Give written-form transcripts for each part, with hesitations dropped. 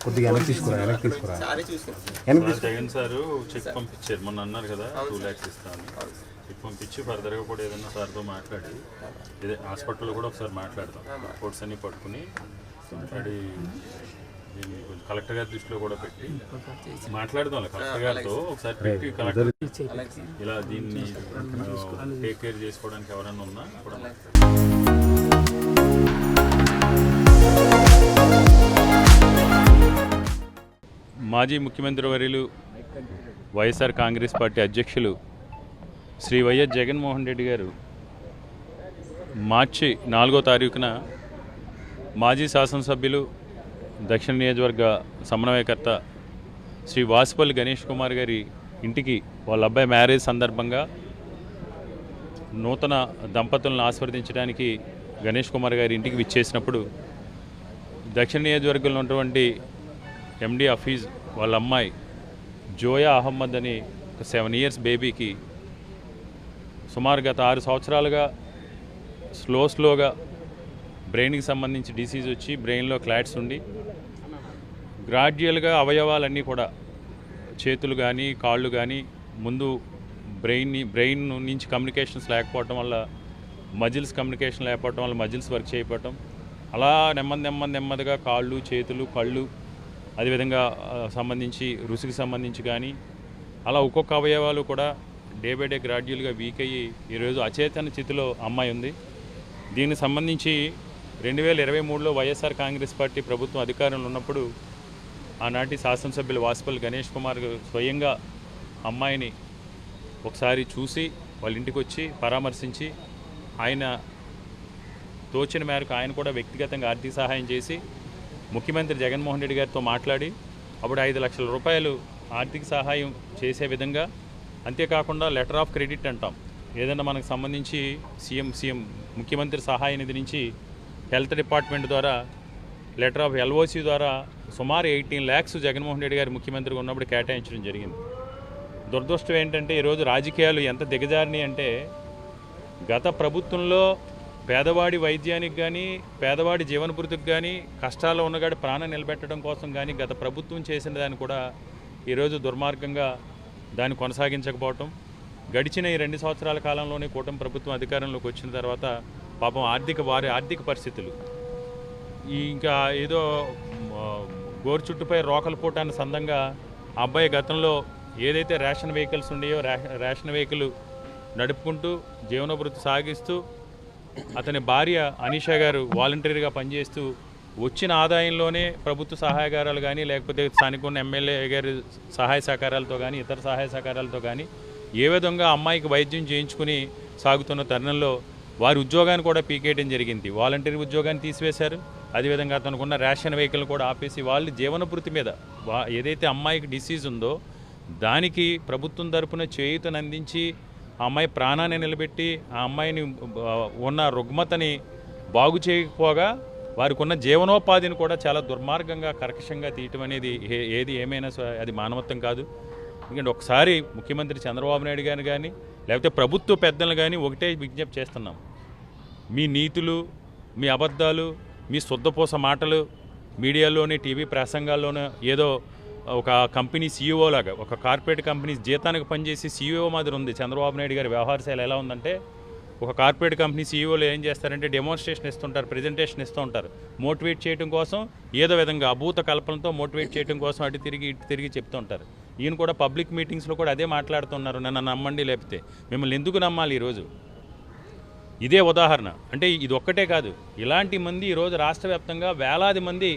కొద్దిగా తీసుకురా Jagan sir check పంపించారు మొన్న అన్నారు కదా 2 lakhs ఇస్తాను చెక్ పంపించి ఫర్దర్గా కూడా ఏదన్నా సార్తో మాట్లాడి ఇదే హాస్పిటల్లో కూడా ఒకసారి మాట్లాడతాం రిపోర్ట్స్ అన్ని పట్టుకుని మాట్లాడి దీన్ని కలెక్టర్ గారి దృష్టిలో కూడా పెట్టి మాట్లాడదాం కలెక్టర్ గారితో ఒకసారి పెట్టి కలెక్టర్ ఇలా దీన్ని టేక్ కేర్ చేసుకోవడానికి ఎవరైనా ఉన్నా కూడా మాజీ ముఖ్యమంత్రి వర్యులు వైఎస్ఆర్ కాంగ్రెస్ పార్టీ అధ్యక్షులు శ్రీ వైఎస్ జగన్మోహన్ రెడ్డి గారు మార్చి 4వ తారీఖున మాజీ శాసనసభ్యులు దక్షిణ నియోజకవర్గ సమన్వయకర్త శ్రీ వాసుపల్లి గణేష్ కుమార్ గారి ఇంటికి వాళ్ళ అబ్బాయి మ్యారేజ్ సందర్భంగా నూతన దంపతులను ఆస్వాదించడానికి గణేష్ కుమార్ గారి ఇంటికి విచ్చేసినప్పుడు దక్షిణ నియోజకవర్గంలో ఉన్నటువంటి ఎండి హఫీజ్ వాళ్ళ అమ్మాయి జోయా అహ్మద్ అని ఒక 7 years బేబీకి సుమారు గత 6 సంవత్సరాలుగా స్లోగా బ్రెయిన్కి సంబంధించి డిసీజ్ వచ్చి బ్రెయిన్లో క్లాట్స్ ఉండి గ్రాడ్యువల్గా అవయవాలన్నీ కూడా చేతులు కానీ కాళ్ళు కానీ ముందు బ్రెయిన్ నుంచి కమ్యూనికేషన్స్ లేకపోవటం వల్ల మజిల్స్ కమ్యూనికేషన్ లేకపోవటం వల్ల మజిల్స్ వర్క్ చేయకపోవటం అలా నెమ్మదిగా కాళ్ళు చేతులు కళ్ళు అదేవిధంగా సంబంధించి రుచికి సంబంధించి కానీ అలా ఒక్కొక్క అవయవాలు కూడా డే బై డే గ్రాడ్యువల్గా వీక్ అయ్యి ఈరోజు అచేతన స్థితిలో అమ్మాయి ఉంది. దీనికి సంబంధించి 2023లో వైఎస్ఆర్ కాంగ్రెస్ పార్టీ ప్రభుత్వం అధికారంలో ఉన్నప్పుడు ఆనాటి శాసనసభ్యులు వాసుపల్లి గణేష్ కుమార్ స్వయంగా అమ్మాయిని ఒకసారి చూసి వాళ్ళ ఇంటికి వచ్చి పరామర్శించి ఆయన తోచిన మేరకు ఆయన కూడా వ్యక్తిగతంగా ఆర్థిక సహాయం చేసి ముఖ్యమంత్రి జగన్మోహన్ రెడ్డి గారితో మాట్లాడి అప్పుడు 5 లక్షల రూపాయలు ఆర్థిక సహాయం చేసే విధంగా, అంతేకాకుండా లెటర్ ఆఫ్ క్రెడిట్ అంటాం, ఏదైనా మనకు సంబంధించి సీఎం ముఖ్యమంత్రి సహాయ నిధి నుంచి హెల్త్ డిపార్ట్మెంట్ ద్వారా లెటర్ ఆఫ్ ఎల్ఓసి ద్వారా సుమారు 18 lakhs జగన్మోహన్ రెడ్డి గారు ముఖ్యమంత్రిగా ఉన్నప్పుడు కేటాయించడం జరిగింది. దురదృష్టం ఏంటంటే ఈరోజు రాజకీయాలు ఎంత దిగజారినాయి అంటే గత ప్రభుత్వంలో పేదవాడి వైద్యానికి కానీ పేదవాడి జీవనభృతికి కానీ కష్టాల్లో ఉన్నగాడి ప్రాణం నిలబెట్టడం కోసం కానీ గత ప్రభుత్వం చేసిన దాన్ని కూడా ఈరోజు దుర్మార్గంగా దాన్ని కొనసాగించకపోవటం, గడిచిన ఈ 2 సంవత్సరాల కాలంలోనే కూటమి ప్రభుత్వం అధికారంలోకి వచ్చిన తర్వాత పాపం వారి ఆర్థిక పరిస్థితులు ఇంకా ఏదో గోరు చుట్టుపై రోకలు పూటాన్ని సందంగా ఆ అబ్బాయి గతంలో ఏదైతే రేషన్ వెహికల్స్ ఉన్నాయో రేషన్ వెహికల్ నడుపుకుంటూ జీవనభృతి సాగిస్తూ అతని భార్య అనీషా గారు వాలంటీర్గా పనిచేస్తూ వచ్చిన ఆదాయంలోనే ప్రభుత్వ సహాయకారాలు కానీ లేకపోతే స్థానిక ఉన్న ఎమ్మెల్యే గారి సహాయ సహకారాలతో కానీ ఇతర సహాయ సహకారాలతో కానీ ఏ విధంగా అమ్మాయికి వైద్యం చేయించుకుని సాగుతున్న తరుణంలో వారి ఉద్యోగాన్ని కూడా పీకేయడం జరిగింది. వాలంటీర్ ఉద్యోగాన్ని తీసివేశారు. అదేవిధంగా అతనుకున్న రేషన్ వెహికల్ కూడా ఆపేసి వాళ్ళు జీవనభృతి మీద ఏదైతే అమ్మాయికి డిసీజ్ ఉందో దానికి ప్రభుత్వం తరపున చేయూతను అందించి ఆ అమ్మాయి ప్రాణాన్ని నిలబెట్టి ఆ అమ్మాయిని ఉన్న రుగ్మతని బాగు చేయకపోగా వారికి ఉన్న జీవనోపాధిని కూడా చాలా దుర్మార్గంగా కర్కశంగా తీయటం అనేది ఏది ఏమైనా అది మానవత్వం కాదు. ఎందుకంటే ఒకసారి ముఖ్యమంత్రి చంద్రబాబు నాయుడు గారిని కానీ లేకపోతే ప్రభుత్వ పెద్దలను కానీ ఒకటే విజ్ఞప్తి చేస్తున్నాం, మీ నీతులు, మీ అబద్ధాలు, మీ శుద్ధపూస మాటలు మీడియాలోని టీవీ ప్రసంగాల్లోనూ ఏదో ఒక కంపెనీ సీఈఓ లాగా, ఒక కార్పొరేట్ కంపెనీ జీతానికి పనిచేసి సీఈఓ మాదిరి ఉంది చంద్రబాబు నాయుడు గారి వ్యవహార శైలి. ఎలా ఉందంటే ఒక కార్పొరేట్ కంపెనీ సీఈఓలు ఏం చేస్తారంటే డెమోన్స్ట్రేషన్ ఇస్తూ ఉంటారు, ప్రజెంటేషన్ ఇస్తూ ఉంటారు, మోటివేట్ చేయడం కోసం ఏదో విధంగా అభూత కల్పనతో మోటివేట్ చేయడం కోసం అటు తిరిగి చెప్తూ ఉంటారు. ఈయన కూడా పబ్లిక్ మీటింగ్స్లో కూడా అదే మాట్లాడుతున్నారు, నన్ను నమ్మండి లేకపోతే మిమ్మల్ని ఎందుకు నమ్మాలి. ఈరోజు ఇదే ఉదాహరణ. అంటే ఇది ఒక్కటే కాదు, ఇలాంటి మంది ఈరోజు రాష్ట్ర వ్యాప్తంగా వేలాది మంది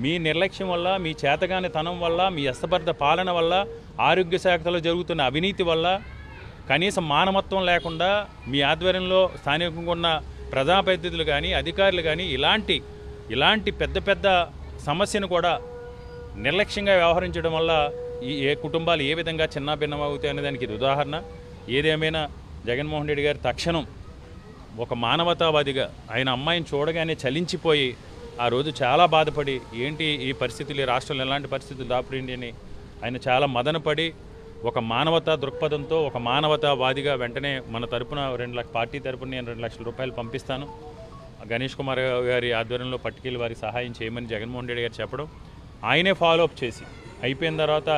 మీ నిర్లక్ష్యం వల్ల, మీ చేతగాని తనం వల్ల, మీ అస్తబద్ధ పాలన వల్ల, ఆరోగ్య శాఖలో జరుగుతున్న అవినీతి వల్ల, కనీసం మానవత్వం లేకుండా మీ ఆధ్వర్యంలో స్థానికంగా ఉన్న ప్రజాప్రతినిధులు కానీ అధికారులు కానీ ఇలాంటి పెద్ద సమస్యను కూడా నిర్లక్ష్యంగా వ్యవహరించడం వల్ల ఏ కుటుంబాలు ఏ విధంగా చిన్నాభిన్నమవుతాయి అనే దానికి ఇది ఉదాహరణ. ఏదేమైనా జగన్మోహన్ రెడ్డి గారు తక్షణం ఒక మానవతావాదిగా ఆయన అమ్మాయిని చూడగానే చలించిపోయి ఆ రోజు చాలా బాధపడి ఏంటి ఈ పరిస్థితులు, ఈ రాష్ట్రంలో ఎలాంటి పరిస్థితులు దాపురిండి అని ఆయన చాలా మదనపడి ఒక మానవతా దృక్పథంతో ఒక మానవతావాదిగా వెంటనే మన తరపున పార్టీ తరపున నేను 2 లక్షల రూపాయలు పంపిస్తాను, గణేష్ కుమార్ గారి ఆధ్వర్యంలో పట్టుకెళ్ళి వారికి సహాయం చేయమని జగన్మోహన్ రెడ్డి గారు చెప్పడం, ఆయనే ఫాలోఅప్ చేసి అయిపోయిన తర్వాత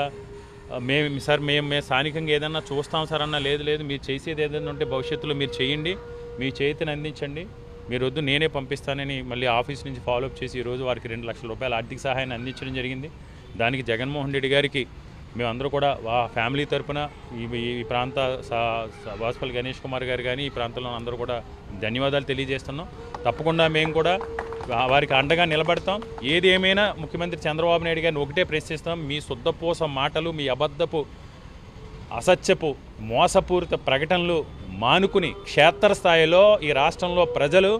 మేము స్థానికంగా ఏదన్నా చూస్తాం సార్ అన్న, లేదు మీరు చేసేది ఏదైనా ఉంటే భవిష్యత్తులో మీరు చేయండి, మీ చేతిని అందించండి, మీరు వద్దు నేనే పంపిస్తానని మళ్ళీ ఆఫీస్ నుంచి ఫాలోఅప్ చేసి ఈరోజు వారికి 2 లక్షల రూపాయల ఆర్థిక సహాయాన్ని అందించడం జరిగింది. దానికి జగన్మోహన్ రెడ్డి గారికి మేమందరూ కూడా ఫ్యామిలీ తరఫున ఈ ప్రాంత వాసుపల్లి గణేష్ కుమార్ గారు కానీ ఈ ప్రాంతంలో అందరూ కూడా ధన్యవాదాలు తెలియజేస్తున్నాం. తప్పకుండా మేము కూడా వారికి అండగా నిలబడతాం. ఏది ఏమైనా ముఖ్యమంత్రి చంద్రబాబు నాయుడు గారిని ఒకటే ప్రశ్నిస్తాం, మీ శుద్ధపూస మాటలు, మీ అబద్ధపు అసత్యపు మోసపూరిత ప్రకటనలు మానుకుని క్షేత్రస్థాయిలో ఈ రాష్ట్రంలో ప్రజలు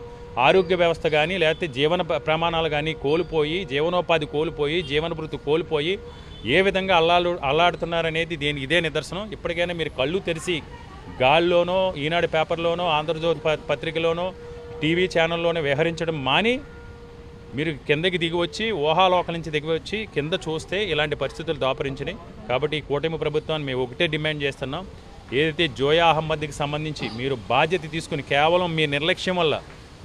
ఆరోగ్య వ్యవస్థ కానీ లేకపోతే జీవన ప్రమాణాలు కానీ కోల్పోయి, జీవనోపాధి కోల్పోయి, జీవన భృతి కోల్పోయి ఏ విధంగా అల్లాడుతున్నారనేది ఇదే నిదర్శనం. ఇప్పటికైనా మీరు కళ్ళు తెరిచి గాల్లోనో, ఈనాడు పేపర్లోనో, ఆంధ్రజ్యోతి పత్రికలోనో, టీవీ ఛానల్లోనో వ్యవహరించడం మాని మీరు కిందకి దిగివచ్చి, ఊహాలోకల నుంచి దిగివచ్చి కింద చూస్తే ఇలాంటి పరిస్థితులు దాపరించినాయి. కాబట్టి ఈ కూటమి ప్రభుత్వాన్ని మేము ఒకటే డిమాండ్ చేస్తున్నాం, ఏదైతే జోయా అహ్మద్కి సంబంధించి మీరు బాధ్యత తీసుకుని కేవలం మీ నిర్లక్ష్యం వల్ల,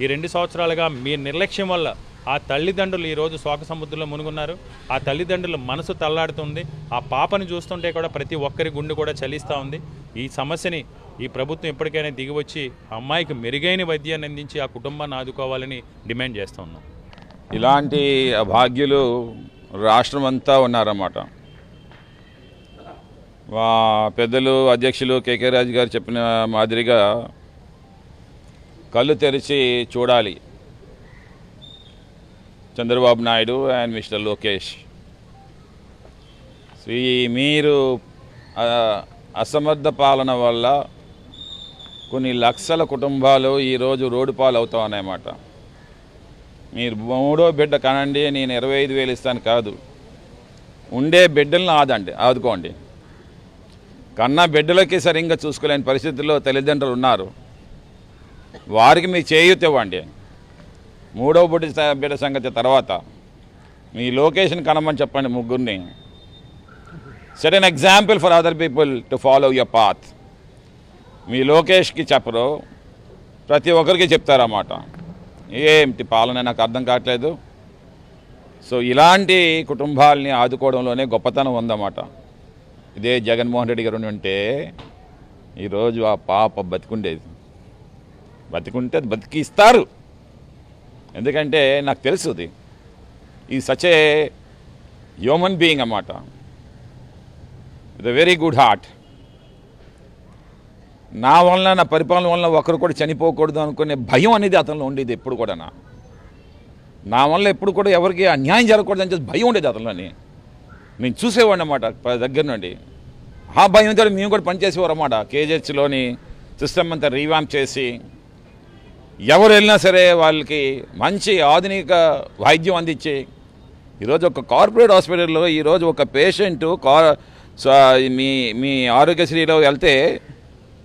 ఈ 2 సంవత్సరాలుగా మీ నిర్లక్ష్యం వల్ల ఆ తల్లిదండ్రులు ఈరోజు శోక సముద్రంలో మునుగున్నారు. ఆ తల్లిదండ్రుల మనసు తల్లాడుతుంది. ఆ పాపను చూస్తుంటే కూడా ప్రతి ఒక్కరి గుండె కూడా చలిస్తూ ఉంది. ఈ సమస్యని ఈ ప్రభుత్వం ఎప్పటికైనా దిగివచ్చి అమ్మాయికి మెరుగైన వైద్యాన్ని అందించి ఆ కుటుంబాన్ని ఆదుకోవాలని డిమాండ్ చేస్తూ ఉన్నాం. ఇలాంటి అభాగ్యులు రాష్ట్రం అంతా ఉన్నారన్నమాట. పెద్దలు అధ్యక్షులు కేకే రాజు గారు చెప్పిన మాదిరిగా కళ్ళు తెరిచి చూడాలి చంద్రబాబు నాయుడు అండ్ మిస్టర్ లోకేష్. మీరు అసమర్థ పాలన వల్ల కొన్ని లక్షల కుటుంబాలు ఈరోజు రోడ్డు పాలు అవుతా ఉన్నాయన్నమాట. మీరు 3వ బిడ్డ కనండి, నేను 25,000 ఇస్తాను కాదు, ఉండే బిడ్డలను ఆదుకోండి. కన్నా బిడ్డలకి సరిగ్గా చూసుకోలేని పరిస్థితుల్లో తల్లిదండ్రులు ఉన్నారు, వారికి మీ చేయూత ఇవ్వండి. 3వ బిడ్డ సంగతి తర్వాత మీ లొకేషన్ కనమని చెప్పండి ముగ్గురిని. Set an example for other people to follow your path. మీ లోకేష్కి చెప్పరు, ప్రతి ఒక్కరికి చెప్తారన్నమాట. ఏంటి పాలన నాకు అర్థం కావట్లేదు. సో ఇలాంటి కుటుంబాలని ఆదుకోవడంలోనే గొప్పతనం ఉందన్నమాట. ఇదే జగన్మోహన్ రెడ్డి గారు ఉంటే ఈరోజు ఆ పాప బతికుండేది. బతికుంటే బతికిస్తారు, ఎందుకంటే నాకు తెలుసుది ఈ సచ్ ఏ హ్యూమన్ బీయింగ్ అన్నమాట, with a very good heart. నా వలన, నా పరిపాలన వలన ఒకరు కూడా చనిపోకూడదు అనుకునే భయం అనేది అతనిలో ఉండేది ఎప్పుడు కూడా. నా వల్ల ఎప్పుడు కూడా ఎవరికి అన్యాయం జరగకూడదు అని చెప్పి భయం ఉండేది అతనిలోని. నేను చూసేవాడిని అన్నమాట దగ్గర నుండి. ఆ భయంతో మేము కూడా పనిచేసేవారు అన్నమాట. కేజీహెచ్లోని సిస్టమ్ అంతా రీవాంప్ చేసి ఎవరు వెళ్ళినా సరే వాళ్ళకి మంచి ఆధునిక వైద్యం అందించి, ఈరోజు ఒక కార్పొరేట్ హాస్పిటల్లో ఈరోజు ఒక పేషెంటు మీ ఆరోగ్యశ్రీలో వెళ్తే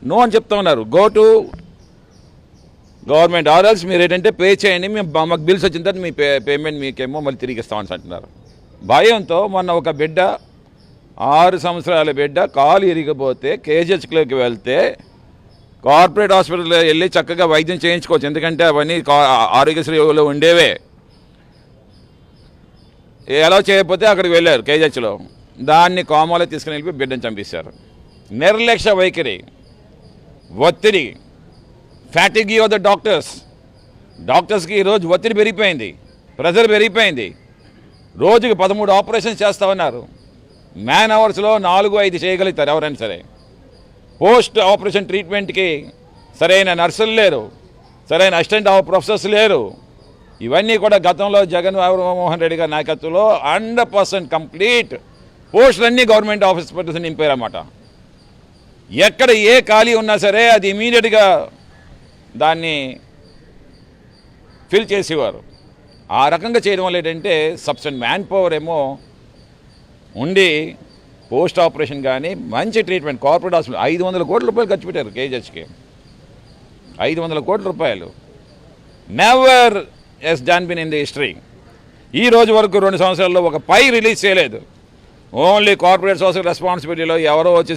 నో అని చెప్తా ఉన్నారు. గో టు గవర్నమెంట్ ఆర్ఎల్స్ మీరు ఏంటంటే పే చేయండి, మేము మాకు బిల్స్ వచ్చిన తర్వాత మీ పేమెంట్ మీకేమో మళ్ళీ తిరిగి ఇస్తామని అంటున్నారు. భయంతో మొన్న ఒక బిడ్డ 6 సంవత్సరాల బిడ్డ కాలు ఇరిగిపోతే కేజీహెచ్లోకి వెళ్తే కార్పొరేట్ హాస్పిటల్లో వెళ్ళి చక్కగా వైద్యం చేయించుకోవచ్చు, ఎందుకంటే అవన్నీ ఆరోగ్యశ్రీలో ఉండేవే. ఎలా చేయకపోతే అక్కడికి వెళ్ళారు కేజీహెచ్లో, దాన్ని కోమాలో తీసుకుని వెళ్ళి బిడ్డను చంపేశారు. నిర్లక్ష్య వైఖరి, ఒత్తిడి, ఫ్యాటిగ్ ఆఫ్ ద డాక్టర్స్కి ఈరోజు ఒత్తిడి పెరిగిపోయింది, ప్రెజర్ పెరిగిపోయింది. రోజుకి 13 ఆపరేషన్స్ చేస్తూ ఉన్నారు. మ్యాన్ అవర్స్లో 4-5 చేయగలుగుతారు ఎవరైనా సరే. పోస్ట్ ఆపరేషన్ ట్రీట్మెంట్కి సరైన నర్సులు లేరు, సరైన అసిస్టెంట్ ప్రొఫెసర్స్ లేరు. ఇవన్నీ కూడా గతంలో జగన్మోహన్ రెడ్డి గారి నాయకత్వంలో 100% కంప్లీట్ పోస్టులన్నీ గవర్నమెంట్ హాస్పిటల్స్ నింపారన్నమాట. ఎక్కడ ఏ ఖాళీ ఉన్నా సరే అది ఇమీడియట్గా దాన్ని ఫిల్ చేసేవారు. ఆ రకంగా చేయడం వల్ల ఏంటంటే సబ్స్టెంట్ మ్యాన్ పవర్ ఏమో ఉండి పోస్ట్ ఆపరేషన్ కానీ మంచి ట్రీట్మెంట్. కార్పొరేట్ హాస్పిటల్ 500 కోట్ల రూపాయలు ఖర్చు పెట్టారు కేజీహెచ్కి. 500 కోట్ల రూపాయలు never as done been in the history. ఈ రోజు వరకు 2 సంవత్సరాల్లో ఒక పై రిలీజ్ చేయలేదు. ఓన్లీ కార్పొరేట్ సోషల్ రెస్పాన్సిబిలిటీలో ఎవరో వచ్చి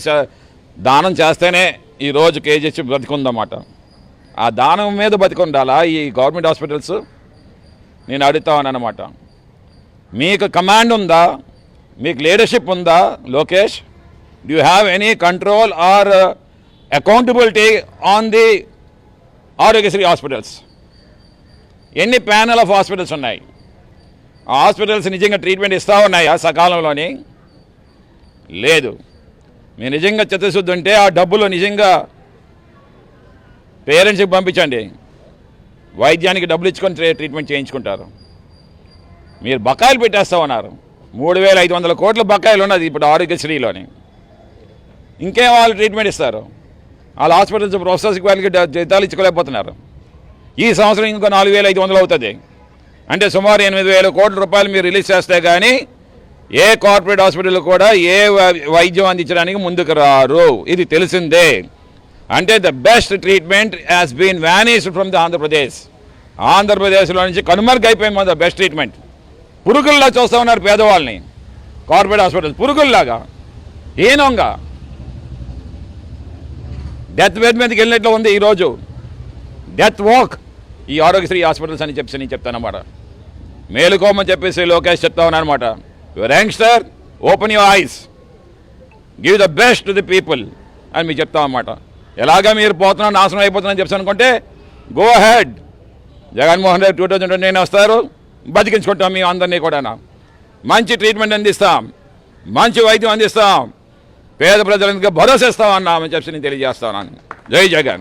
దానం చేస్తేనే ఈరోజు కేజీహెచ్ బ్రతికుందన్నమాట. ఆ దానం మీద బతికుండాలా ఈ గవర్నమెంట్ హాస్పిటల్స్? నేను అడుగుతానన్నమాట. మీకు కమాండ్ ఉందా? మీకు లీడర్షిప్ ఉందా Lokesh? Do you have any control or accountability on the Aarogyasri hospitals? ఎన్ని ప్యానల్ ఆఫ్ హాస్పిటల్స్ ఉన్నాయి? ఆ హాస్పిటల్స్ నిజంగా ట్రీట్మెంట్ ఇస్తూ ఉన్నాయా సకాలంలోని? లేదు. మీరు నిజంగా చిత్తశుద్ధి ఉంటే ఆ డబ్బులు నిజంగా పేరెంట్స్కి పంపించండి. వైద్యానికి డబ్బులు ఇచ్చుకొని ట్రీట్మెంట్ చేయించుకుంటారు. మీరు బకాయిలు పెట్టేస్తూ ఉన్నారు. 3,500 కోట్ల బకాయిలు ఉన్నది ఇప్పుడు ఆరోగ్యశ్రీలోని. ఇంకేం వాళ్ళు ట్రీట్మెంట్ ఇస్తారు? వాళ్ళ హాస్పిటల్స్ ప్రొఫెసర్స్కి వాళ్ళకి జీతాలు ఇచ్చుకోలేకపోతున్నారు. ఈ సంవత్సరం ఇంకో 4,500 అవుతుంది. అంటే సుమారు 8,000 కోట్ల రూపాయలు మీరు రిలీజ్ చేస్తే కానీ ఏ కార్పొరేట్ హాస్పిటల్ కూడా ఏ వైద్యం అందించడానికి ముందుకు రారు. ఇది తెలిసిందే. అంటే the best treatment has been vanished from the Andhra Pradesh. ఆంధ్రప్రదేశ్లో నుంచి కనుమరుగైపోయింది ద బెస్ట్ ట్రీట్మెంట్. పురుగుల్లా చూస్తూ ఉన్నారు పేదవాళ్ళని కార్పొరేట్ హాస్పిటల్స్, పురుగుల్లాగా హీనంగా డెత్ బెడ్ మీదకి వెళ్ళినట్లు ఉంది ఈరోజు. డెత్ వాక్ ఈ ఆరోగ్యశ్రీ హాస్పిటల్స్ అని చెప్పి నేను చెప్తానమాట. మేలుకోమని చెప్పేసి లోకేష్ చెప్తా ఉన్నానమాట. Your youngster, open your eyes, give the best to the people అని మీకు చెప్తాం అన్నమాట. ఎలాగా మీరు పోతున్నా నాశనం అయిపోతున్నారని చెప్పి అనుకుంటే గో హెడ్. జగన్మోహన్ రెడ్డి 2029 వస్తారు, బతికించుకుంటాం మేము అందరినీ కూడా. మంచి ట్రీట్మెంట్ అందిస్తాం, మంచి వైద్యం అందిస్తాం, పేద ప్రజలకు భరోసా ఇస్తామన్నామని చెప్పి నేను తెలియజేస్తాను. జై జగన్.